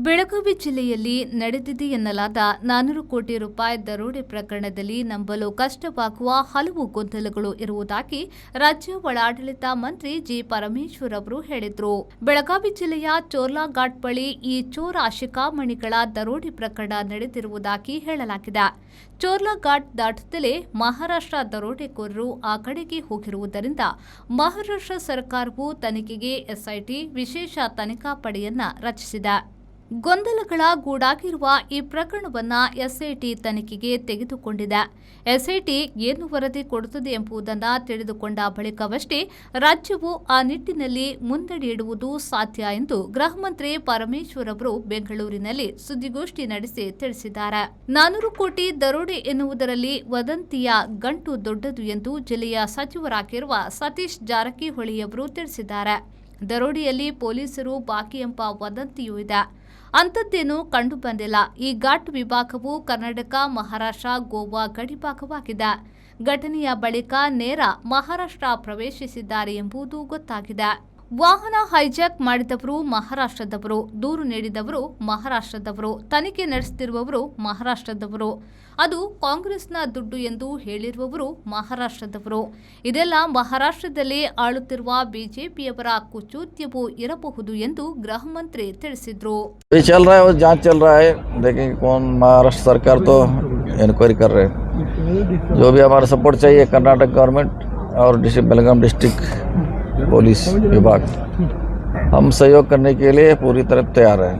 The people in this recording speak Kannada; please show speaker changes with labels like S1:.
S1: ಬೆಳಗಾವಿ ಜಿಲ್ಲೆಯಲ್ಲಿ ನಡೆದಿದೆ ಎನ್ನಲಾದ 400 ಕೋಟಿ ರೂಪಾಯಿ ದರೋಡೆ ಪ್ರಕರಣದಲ್ಲಿ ನಂಬಲು ಕಷ್ಟವಾಗುವ ಹಲವು ಗೊಂದಲಗಳು ಇರುವುದಾಗಿ ರಾಜ್ಯ ಒಳಾಡಳಿತ ಮಂತ್ರಿ ಜಿ ಪರಮೇಶ್ವರ್ ಅವರು ಹೇಳಿದರು. ಬೆಳಗಾವಿ ಜಿಲ್ಲೆಯ ಚೋರ್ಲಾಘಾಟ್ ಬಳಿ ಈ ಚೋರ ಶಿಖಾಮಣಿಗಳ ದರೋಡೆ ಪ್ರಕರಣ ನಡೆದಿರುವುದಾಗಿ ಹೇಳಲಾಗಿದೆ. ಚೋರ್ಲಾಘಾಟ್ ದಾಟದಲ್ಲೇ ಮಹಾರಾಷ್ಟ್ರ ದರೋಡೆಕೋರರು ಆ ಕಡೆಗೆ ಹೋಗಿರುವುದರಿಂದ ಮಹಾರಾಷ್ಟ್ರ ಸರ್ಕಾರವು ತನಿಖೆಗೆ ಎಸ್ಐಟಿ ವಿಶೇಷ ತನಿಖಾ ಪಡೆಯನ್ನ ರಚಿಸಿದೆ. ಗೊಂದಲಗಳ ಗೂಡಾಗಿರುವ ಈ ಪ್ರಕರಣವನ್ನ ಎಸ್ಐಟಿ ತನಿಖೆಗೆ ತೆಗೆದುಕೊಂಡಿದೆ. ಎಸ್ಐಟಿ ಏನು ವರದಿ ಕೊಡುತ್ತದೆ ಎಂಬುದನ್ನು ತಿಳಿದುಕೊಂಡ ಬಳಿಕವಷ್ಟೇ ರಾಜ್ಯವು ಆ ನಿಟ್ಟಿನಲ್ಲಿ ಮುನ್ನಡೆಯಿಡುವುದು ಸಾಧ್ಯ ಎಂದು ಗೃಹ ಮಂತ್ರಿ ಪರಮೇಶ್ವರ್ ಅವರು ಬೆಂಗಳೂರಿನಲ್ಲಿ ಸುದ್ದಿಗೋಷ್ಠಿ ನಡೆಸಿ ತಿಳಿಸಿದ್ದಾರೆ. 400 ಕೋಟಿ ದರೋಡೆ ಎನ್ನುವುದರಲ್ಲಿ ವದಂತಿಯ ಗಂಟು ದೊಡ್ಡದು ಎಂದು ಜಿಲ್ಲೆಯ ಸಚಿವರಾಗಿರುವ ಸತೀಶ್ ಜಾರಕಿಹೊಳಿಯವರು ತಿಳಿಸಿದ್ದಾರೆ. ದರೋಡೆಯಲ್ಲಿ ಪೊಲೀಸರು ಬಾಕಿ ಎಂಬ ವದಂತಿಯೂ ಇದೆ. ಅಂಥದ್ದೇನೂ ಕಂಡು ಬಂದಿಲ್ಲ. ಈ ಘಾಟ್ ವಿಭಾಗವು ಕರ್ನಾಟಕ, ಮಹಾರಾಷ್ಟ್ರ, ಗೋವಾ ಗಡಿಭಾಗವಾಗಿದೆ. ಘಟನೆಯ ಬಳಿಕ ನೇರ ಮಹಾರಾಷ್ಟ್ರ ಪ್ರವೇಶಿಸಿದ್ದಾರೆ ಎಂಬುದು ಗೊತ್ತಾಗಿದೆ. ವಾಹನ ಹೈಜಾಕ್ ಮಾಡಿದವರು ಮಹಾರಾಷ್ಟ್ರದವರು, ದೂರು ನೀಡಿದವರು ಮಹಾರಾಷ್ಟ್ರದವರು, ತನಿಖೆ ನಡೆಸುತ್ತಿರುವವರು ಮಹಾರಾಷ್ಟ್ರದವರು, ಅದು ಕಾಂಗ್ರೆಸ್ನ ದುಡ್ಡು ಎಂದು ಹೇಳಿರುವವರು ಮಹಾರಾಷ್ಟ್ರದವರು. ಇದೆಲ್ಲ ಮಹಾರಾಷ್ಟ್ರದಲ್ಲಿ ಆಳುತ್ತಿರುವ ಬಿಜೆಪಿಯವರ ಕುಚೋದ್ಯವೂ ಇರಬಹುದು ಎಂದು ಗೃಹ ಮಂತ್ರಿ ತಿಳಿಸಿದರು.
S2: चल रहा है और जांच चल रहा है, देखेंगे कौन महाराष्ट्र सरकार तो इंक्वायरी कर रहे हैं. जो भी हमारा सपोर्ट चाहिए कर्नाटक गवर्नमेंट और बेलगाम डिस्ट्रिक्ट पुलिस विभाग, हम सहयोग करने के लिए पूरी तरह तैयार हैं.